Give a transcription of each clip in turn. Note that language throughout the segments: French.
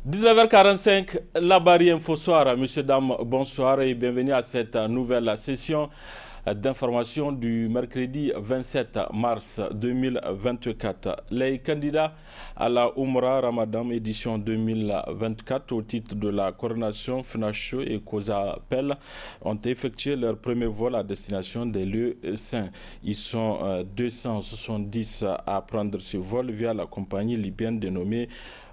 19h45, la barrière Info Soir. Messieurs, dames, bonsoir et bienvenue à cette nouvelle session d'information du mercredi 27 mars 2024. Les candidats à la Umrah Ramadan édition 2024 au titre de la coordination FNACHO et COSAPEL ont effectué leur premier vol à destination des lieux saints. Ils sont 270 à prendre ce vol via la compagnie libyenne dénommée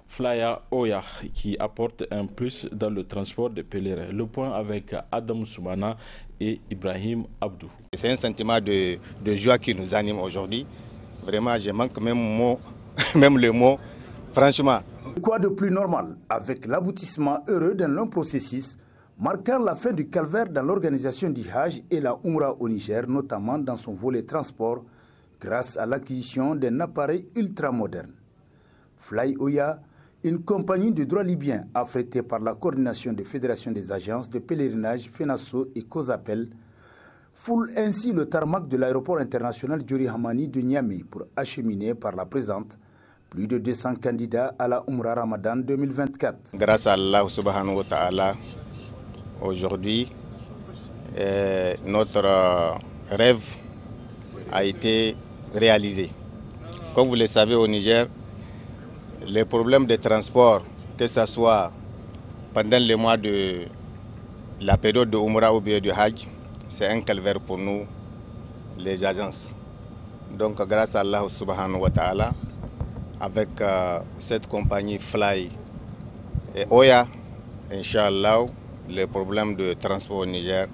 Flaya Oya, qui apporte un plus dans le transport des pèlerins. Le point avec Adam Soumana et Ibrahim Abdou. C'est un sentiment de joie qui nous anime aujourd'hui. Vraiment, je manque même le mot, franchement. Quoi de plus normal avec l'aboutissement heureux d'un long processus marquant la fin du calvaire dans l'organisation du Hajj et la Umrah au Niger, notamment dans son volet transport, grâce à l'acquisition d'un appareil ultramoderne. Fly Oya, une compagnie de droit libyen affrétée par la coordination des fédérations des agences de pèlerinage FENASO et COSAPEL, foule ainsi le tarmac de l'aéroport international Djori Hamani de Niamey pour acheminer par la présente plus de 200 candidats à la Umrah Ramadan 2024. Grâce à Allah subhanahu wa ta'ala, aujourd'hui, notre rêve a été réalisé. Comme vous le savez, au Niger, les problèmes de transport, que ce soit pendant les mois de la période de Umrah ou bien de Hajj, c'est un calvaire pour nous, les agences. Donc, grâce à Allah subhanahu wa ta'ala, avec cette compagnie Fly et Oya, Inch'Allah, le problème de transport au Niger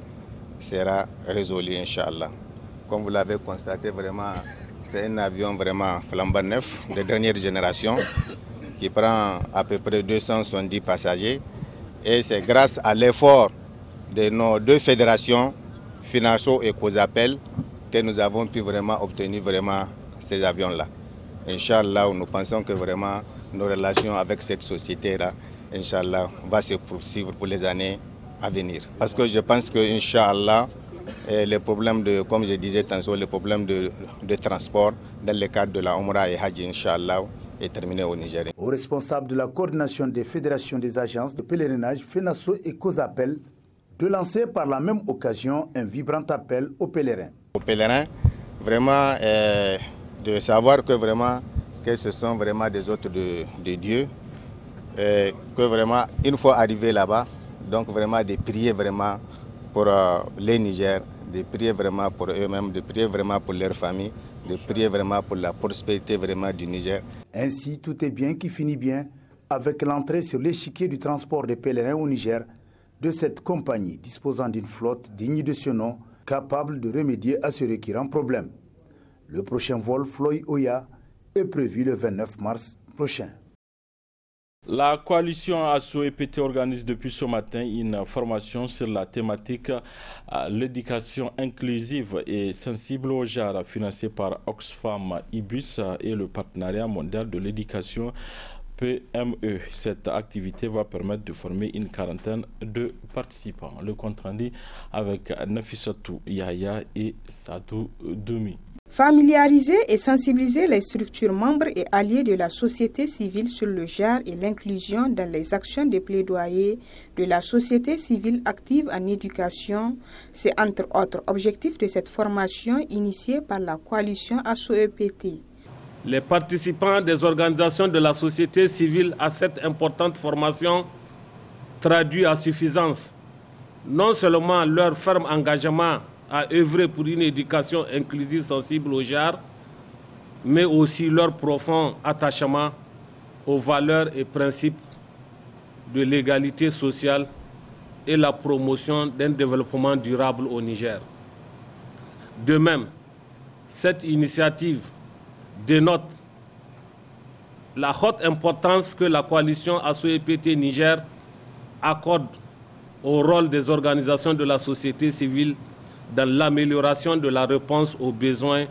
sera résolu, Inch'Allah. Comme vous l'avez constaté, vraiment, c'est un avion vraiment flambant neuf de dernière génération qui prend à peu près 270 passagers. Et c'est grâce à l'effort de nos deux fédérations, FENACHO et COSAPEL, que nous avons pu vraiment obtenir vraiment ces avions-là. Inch'Allah, nous pensons que vraiment nos relations avec cette société-là, Inch'Allah, va se poursuivre pour les années à venir. Parce que je pense que, Inch'Allah, les problèmes de, comme je disais tantôt, les problèmes de transport dans le cadre de la Umrah et Hajj, Inch'Allah, est terminé au Niger. Aux responsables de la coordination des fédérations des agences de pèlerinage FENASO et COSAPEL de lancer par la même occasion un vibrant appel aux pèlerins. Aux pèlerins, vraiment, de savoir que vraiment, que ce sont vraiment des hôtes de Dieu, que vraiment, une fois arrivés là-bas, donc vraiment de prier vraiment pour les Niger, de prier vraiment pour eux-mêmes, de prier vraiment pour leur famille, de prier vraiment pour la prospérité vraiment du Niger. Ainsi, tout est bien qui finit bien avec l'entrée sur l'échiquier du transport des pèlerins au Niger de cette compagnie disposant d'une flotte digne de ce nom, capable de remédier à ce récurrent problème. Le prochain vol Floy Oya est prévu le 29 mars prochain. La coalition ASSO-EPT organise depuis ce matin une formation sur la thématique l'éducation inclusive et sensible au genre financée par Oxfam IBUS et le partenariat mondial de l'éducation PME. Cette activité va permettre de former une quarantaine de participants. Le compte rendu avec Nafissatou Yahya et Sadou Doumi. Familiariser et sensibiliser les structures membres et alliés de la société civile sur le genre et l'inclusion dans les actions de plaidoyer de la société civile active en éducation, c'est entre autres objectifs de cette formation initiée par la coalition ASSO-EPT. Les participants des organisations de la société civile à cette importante formation traduisent à suffisance non seulement leur ferme engagement à œuvrer pour une éducation inclusive sensible au genre, mais aussi leur profond attachement aux valeurs et principes de l'égalité sociale et la promotion d'un développement durable au Niger. De même, cette initiative dénote la haute importance que la coalition ASSO-EPT Niger accorde au rôle des organisations de la société civile dans l'amélioration de la réponse aux besoins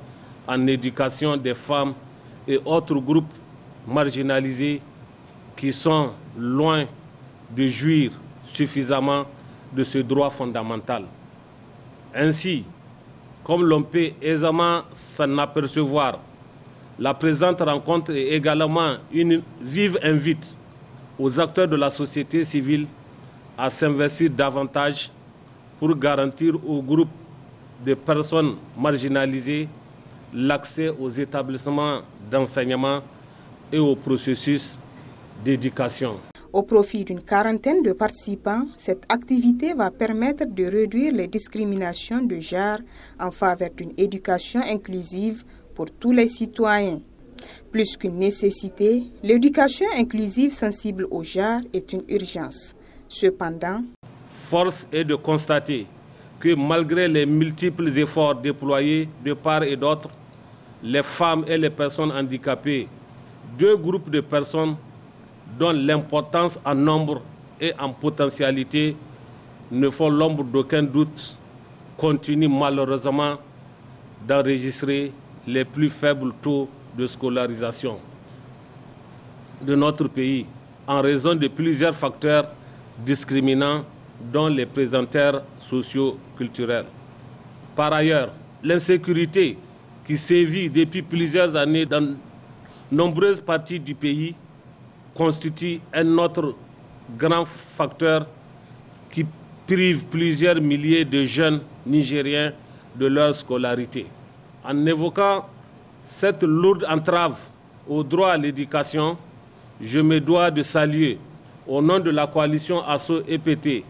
en éducation des femmes et autres groupes marginalisés qui sont loin de jouir suffisamment de ce droit fondamental. Ainsi, comme l'on peut aisément s'en apercevoir, la présente rencontre est également une vive invite aux acteurs de la société civile à s'investir davantage pour garantir aux groupes de personnes marginalisées l'accès aux établissements d'enseignement et au processus d'éducation. Au profit d'une quarantaine de participants, cette activité va permettre de réduire les discriminations de genre en faveur d'une éducation inclusive pour tous les citoyens. Plus qu'une nécessité, l'éducation inclusive sensible au genre est une urgence. Cependant, force est de constater que malgré les multiples efforts déployés de part et d'autre, les femmes et les personnes handicapées, deux groupes de personnes dont l'importance en nombre et en potentialité ne font l'ombre d'aucun doute, continuent malheureusement d'enregistrer les plus faibles taux de scolarisation de notre pays en raison de plusieurs facteurs discriminants dont les présentaires socio-culturels. Par ailleurs, l'insécurité qui sévit depuis plusieurs années dans nombreuses parties du pays constitue un autre grand facteur qui prive plusieurs milliers de jeunes Nigériens de leur scolarité. En évoquant cette lourde entrave au droit à l'éducation, je me dois de saluer, au nom de la coalition ASSO-EPT,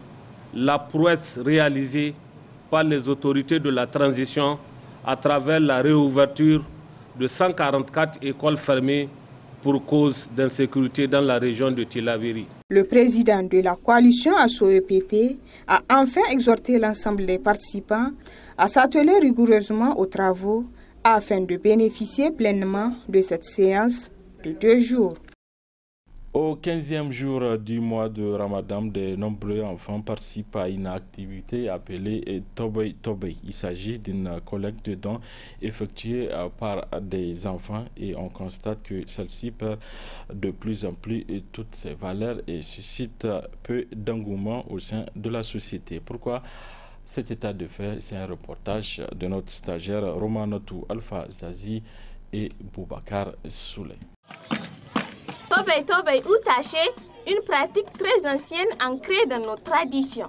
la prouesse réalisée par les autorités de la transition à travers la réouverture de 144 écoles fermées pour cause d'insécurité dans la région de Tillabéri. Le président de la coalition ASSO-EPT a enfin exhorté l'ensemble des participants à s'atteler rigoureusement aux travaux afin de bénéficier pleinement de cette séance de 2 jours. Au 15e jour du mois de Ramadan, de nombreux enfants participent à une activité appelée Tobey Tobey. Il s'agit d'une collecte de dons effectuée par des enfants et on constate que celle-ci perd de plus en plus toutes ses valeurs et suscite peu d'engouement au sein de la société. Pourquoi cet état de fait? C'est un reportage de notre stagiaire Romanotou Alpha Zazi et Boubacar Souley. Tobey Tobey ou taché, une pratique très ancienne ancrée dans nos traditions.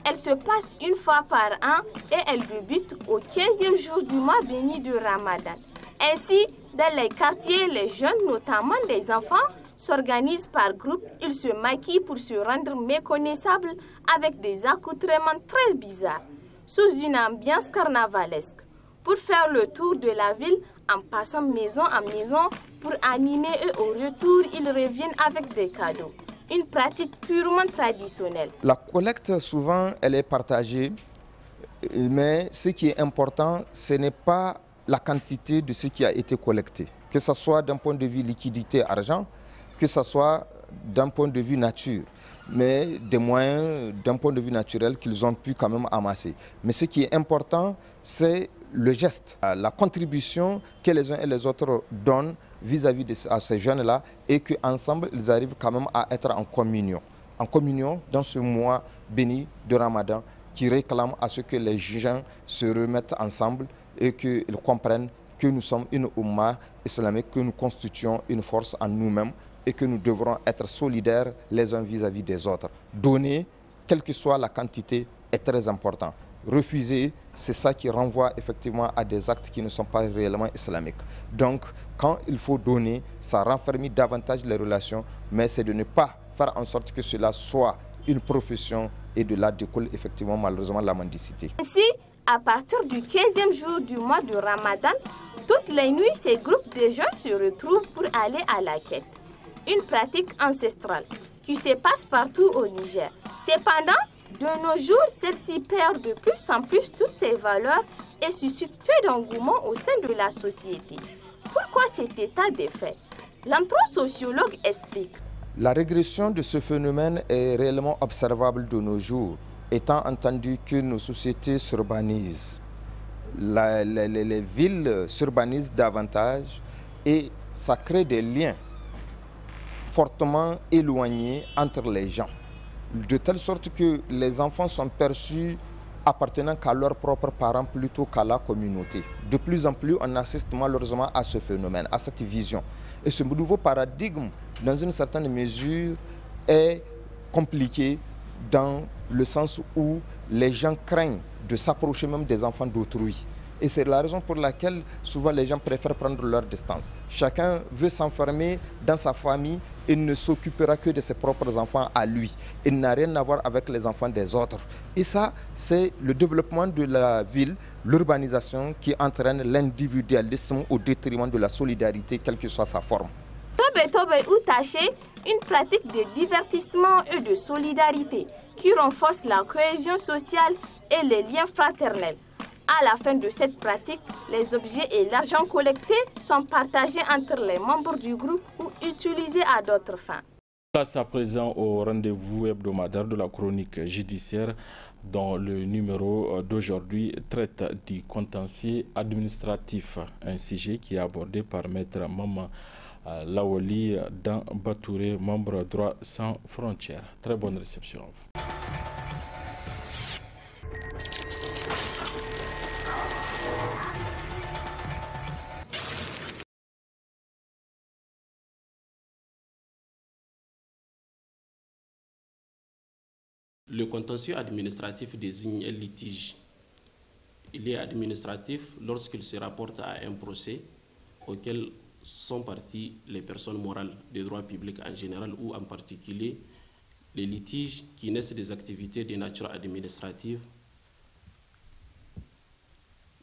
Elle se passe une fois par an et elle débute au 15e jour du mois béni de Ramadan. Ainsi, dans les quartiers, les jeunes, notamment des enfants, s'organisent par groupe. Ils se maquillent pour se rendre méconnaissables avec des accoutrements très bizarres, sous une ambiance carnavalesque, pour faire le tour de la ville en passant maison en maison pour animer et au retour, ils reviennent avec des cadeaux. Une pratique purement traditionnelle. La collecte, souvent, elle est partagée, mais ce qui est important, ce n'est pas la quantité de ce qui a été collecté, que ce soit d'un point de vue liquidité, argent, que ce soit d'un point de vue nature, mais des moyens d'un point de vue naturel qu'ils ont pu quand même amasser. Mais ce qui est important, c'est le geste, la contribution que les uns et les autres donnent vis-à-vis de ces jeunes-là et qu'ensemble, ils arrivent quand même à être en communion. En communion dans ce mois béni de Ramadan qui réclame à ce que les gens se remettent ensemble et qu'ils comprennent que nous sommes une Oumma islamique, que nous constituons une force en nous-mêmes et que nous devrons être solidaires les uns vis-à-vis des autres. Donner, quelle que soit la quantité, est très important. Refuser, c'est ça qui renvoie effectivement à des actes qui ne sont pas réellement islamiques. Donc, quand il faut donner, ça renferme davantage les relations, mais c'est de ne pas faire en sorte que cela soit une profession et de là découle effectivement malheureusement la mendicité. Ainsi, à partir du 15e jour du mois de Ramadan, toutes les nuits, ces groupes de jeunes se retrouvent pour aller à la quête. Une pratique ancestrale qui se passe partout au Niger. Cependant, de nos jours, celle-ci perd de plus en plus toutes ses valeurs et suscite peu d'engouement au sein de la société. Pourquoi cet état de fait? L'anthroposociologue explique. La régression de ce phénomène est réellement observable de nos jours. étant entendu que nos sociétés s'urbanisent, les villes s'urbanisent davantage et ça crée des liens fortement éloignés entre les gens, de telle sorte que les enfants sont perçus appartenant qu'à leurs propres parents plutôt qu'à la communauté. De plus en plus, on assiste malheureusement à ce phénomène, à cette vision. Et ce nouveau paradigme, dans une certaine mesure, est compliqué dans le sens où les gens craignent de s'approcher même des enfants d'autrui. Et c'est la raison pour laquelle souvent les gens préfèrent prendre leur distance. Chacun veut s'enfermer dans sa famille et ne s'occupera que de ses propres enfants à lui. Il n'a rien à voir avec les enfants des autres. Et ça, c'est le développement de la ville, l'urbanisation qui entraîne l'individualisme au détriment de la solidarité, quelle que soit sa forme. Tobe ou Taché, une pratique de divertissement et de solidarité qui renforce la cohésion sociale et les liens fraternels. À la fin de cette pratique, les objets et l'argent collecté sont partagés entre les membres du groupe ou utilisés à d'autres fins. Place à présent au rendez-vous hebdomadaire de la chronique judiciaire dont le numéro d'aujourd'hui traite du contentieux administratif, un sujet qui est abordé par Maître Maman Lawali dans Batouré, membre droit sans frontières. Très bonne réception à vous. Le contentieux administratif désigne un litige. Il est administratif lorsqu'il se rapporte à un procès auquel sont parties les personnes morales de droit public en général ou en particulier les litiges qui naissent des activités de nature administrative,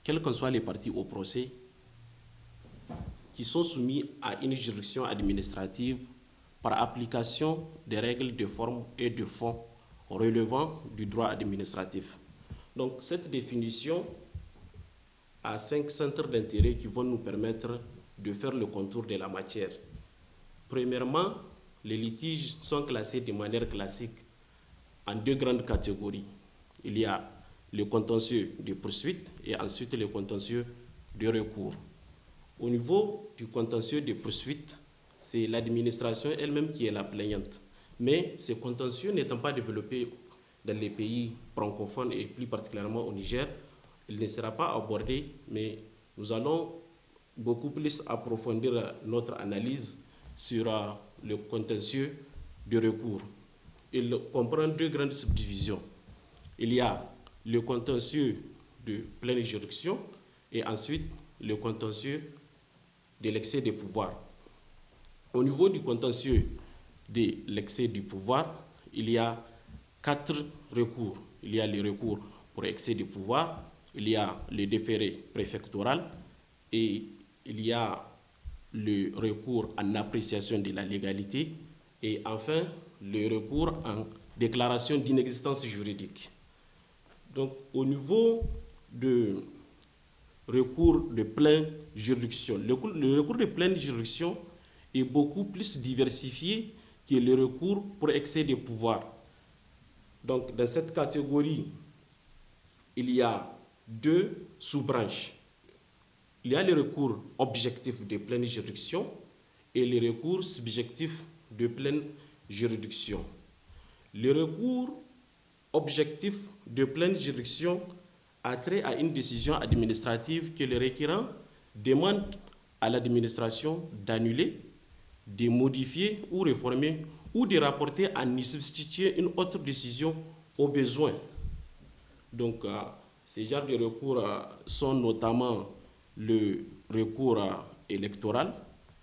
quelles que soient les parties au procès, qui sont soumis à une juridiction administrative par application des règles de forme et de fond relevant du droit administratif. Donc cette définition a 5 centres d'intérêt qui vont nous permettre de faire le contour de la matière. Premièrement, les litiges sont classés de manière classique en 2 grandes catégories. Il y a le contentieux de poursuite et ensuite le contentieux de recours. Au niveau du contentieux de poursuite, c'est l'administration elle-même qui est la plaignante. Mais ces contentieux n'étant pas développés dans les pays francophones et plus particulièrement au Niger, il ne sera pas abordé, mais nous allons beaucoup plus approfondir notre analyse sur le contentieux de recours. Il comprend 2 grandes subdivisions. Il y a le contentieux de pleine juridiction et ensuite le contentieux de l'excès de pouvoir. Au niveau du contentieux de l'excès du pouvoir, il y a 4 recours. Il y a le recours pour excès de pouvoir, il y a le déféré préfectoral et il y a le recours en appréciation de la légalité et enfin le recours en déclaration d'inexistence juridique. Donc au niveau de recours de pleine juridiction, le recours de pleine juridiction est beaucoup plus diversifié que le recours pour excès de pouvoir. Donc, dans cette catégorie, il y a 2 sous-branches. Il y a le recours objectif de pleine juridiction et le recours subjectif de pleine juridiction. Le recours objectif de pleine juridiction a trait à une décision administrative que le requérant demande à l'administration d'annuler, de modifier ou réformer ou de rapporter à y substituer une autre décision au besoin. Donc, ces genres de recours sont notamment le recours électoral,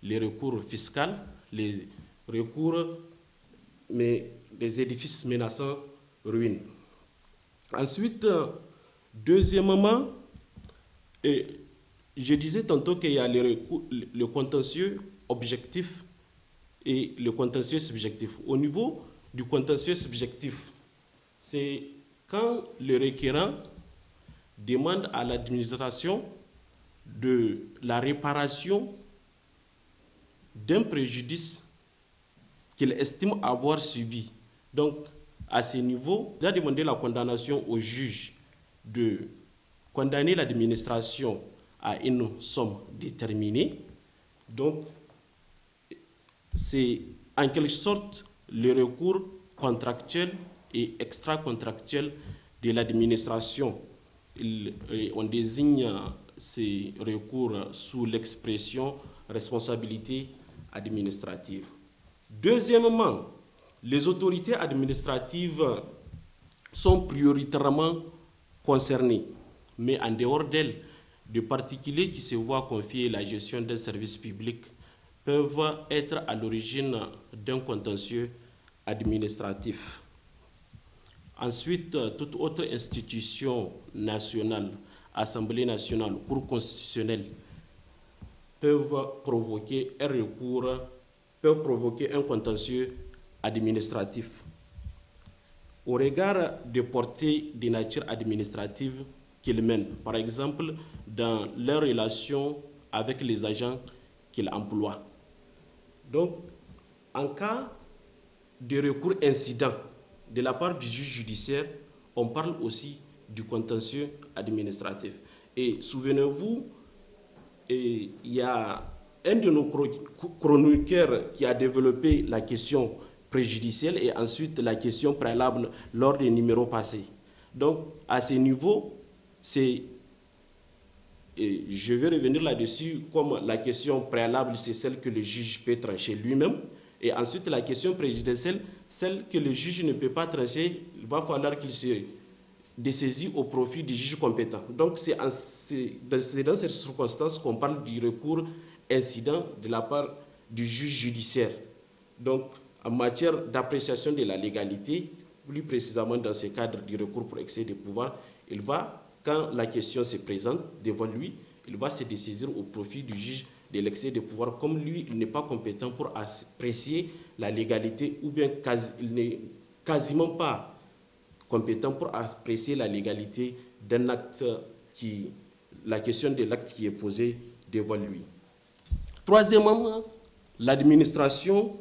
les recours fiscaux, les recours des édifices menaçant ruine. Ensuite, deuxièmement, je disais tantôt qu'il y a le contentieux objectif et le contentieux subjectif. Au niveau du contentieux subjectif, c'est quand le requérant demande à l'administration de la réparation d'un préjudice qu'il estime avoir subi. Donc, à ce niveau, il a demandé la condamnation au juge de condamner l'administration à une somme déterminée. Donc, c'est en quelque sorte le recours contractuel et extra-contractuel de l'administration. On désigne ces recours sous l'expression responsabilité administrative. Deuxièmement, les autorités administratives sont prioritairement concernées, mais en dehors d'elles, de particuliers qui se voient confier la gestion d'un service public peuvent être à l'origine d'un contentieux administratif. Ensuite, toute autre institution nationale, Assemblée nationale, Cour constitutionnelle, peuvent provoquer un recours, peuvent provoquer un contentieux administratif. Au regard des portées de nature administrative qu'ils mènent, par exemple dans leurs relations avec les agents qu'ils emploient. Donc, en cas de recours incident de la part du juge judiciaire, on parle aussi du contentieux administratif. Et souvenez-vous, il y a un de nos chroniqueurs qui a développé la question préjudicielle et ensuite la question préalable lors des numéros passés. Donc, à ce niveau, je vais revenir là-dessus, comme la question préalable, c'est celle que le juge peut trancher lui-même. Et ensuite, la question préjudicielle, celle que le juge ne peut pas trancher, il va falloir qu'il se dessaisit au profit du juge compétent. Donc, c'est dans cette circonstance qu'on parle du recours incident de la part du juge judiciaire. Donc, en matière d'appréciation de la légalité, plus précisément dans ce cadre du recours pour excès de pouvoir, il va, quand la question se présente devant lui, il va se dessaisir au profit du juge de l'excès de pouvoir, comme lui, il n'est pas compétent pour apprécier la légalité, ou bien il n'est quasiment pas compétent pour apprécier la légalité d'un acte la question de l'acte qui est posé devant lui. Troisièmement, l'administration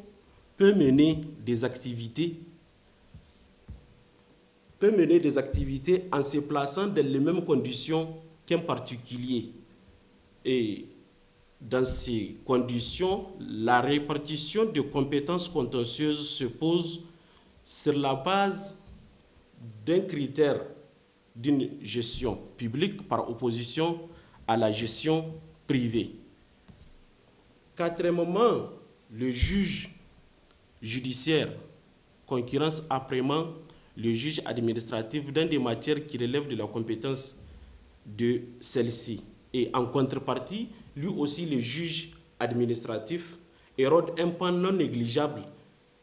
peut mener des activités en se plaçant dans les mêmes conditions qu'un particulier. Et dans ces conditions, la répartition de compétences contentieuses se pose sur la base d'un critère d'une gestion publique par opposition à la gestion privée. Quatrièmement, le juge judiciaire concurrence âprement le juge administratif dans des matières qui relèvent de la compétence de celle-ci. Et en contrepartie, lui aussi, le juge administratif érode un pan non négligeable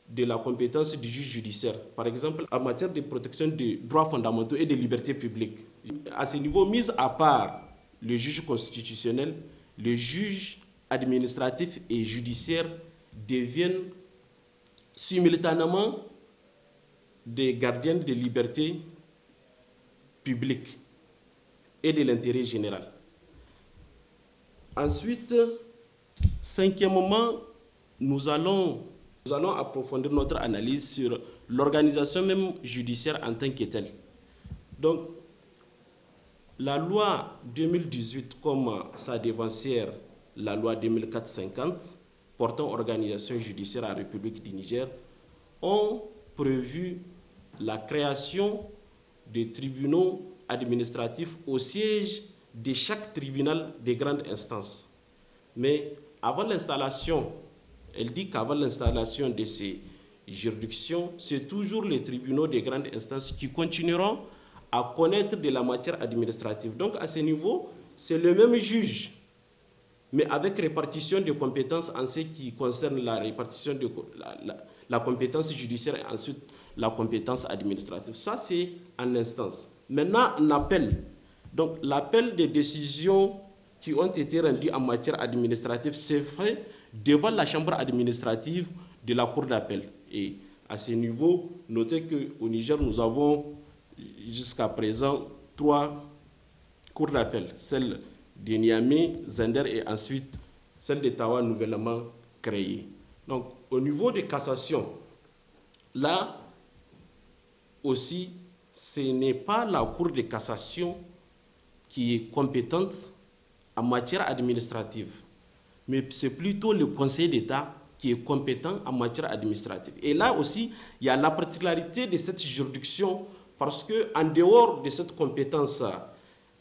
de la compétence du juge judiciaire. Par exemple, en matière de protection des droits fondamentaux et des libertés publiques. À ce niveau, mis à part le juge constitutionnel, le juge administratif et judiciaire deviennent simultanément des gardiens des libertés publiques et de l'intérêt général. Ensuite, cinquièmement, nous allons approfondir notre analyse sur l'organisation même judiciaire en tant que telle. Donc, la loi 2018, comme sa devancière, la loi 2004-50, portant organisation judiciaire à la République du Niger, ont prévu la création de tribunaux administratifs au siège de chaque tribunal de grande instance. Mais avant l'installation, elle dit qu'avant l'installation de ces juridictions, c'est toujours les tribunaux de grande instance qui continueront à connaître de la matière administrative. Donc à ce niveau, c'est le même juge, mais avec répartition de compétences en ce qui concerne la répartition de la compétence judiciaire et ensuite la compétence administrative. Ça, c'est en instance. Maintenant, en appel. Donc, l'appel des décisions qui ont été rendues en matière administrative s'est fait devant la chambre administrative de la cour d'appel. Et à ce niveau, notez qu'au Niger, nous avons jusqu'à présent 3 cours d'appel. Celle de Niamey, Zender et ensuite celle de Tawa nouvellement créée. Donc, au niveau de cassation, là, aussi, ce n'est pas la Cour de cassation qui est compétente en matière administrative, mais c'est plutôt le Conseil d'État qui est compétent en matière administrative. Et là aussi, il y a la particularité de cette juridiction parce qu'en dehors de cette compétence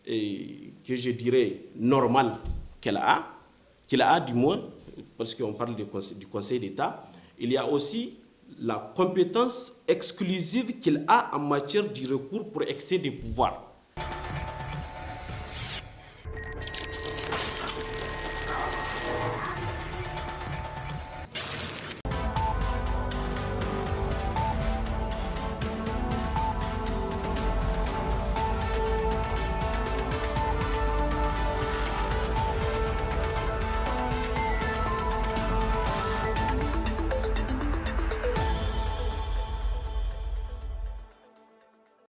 que je dirais normale qu'elle a du moins, parce qu'on parle du Conseil d'État, il y a aussi la compétence exclusive qu'il a en matière du recours pour excès de pouvoir.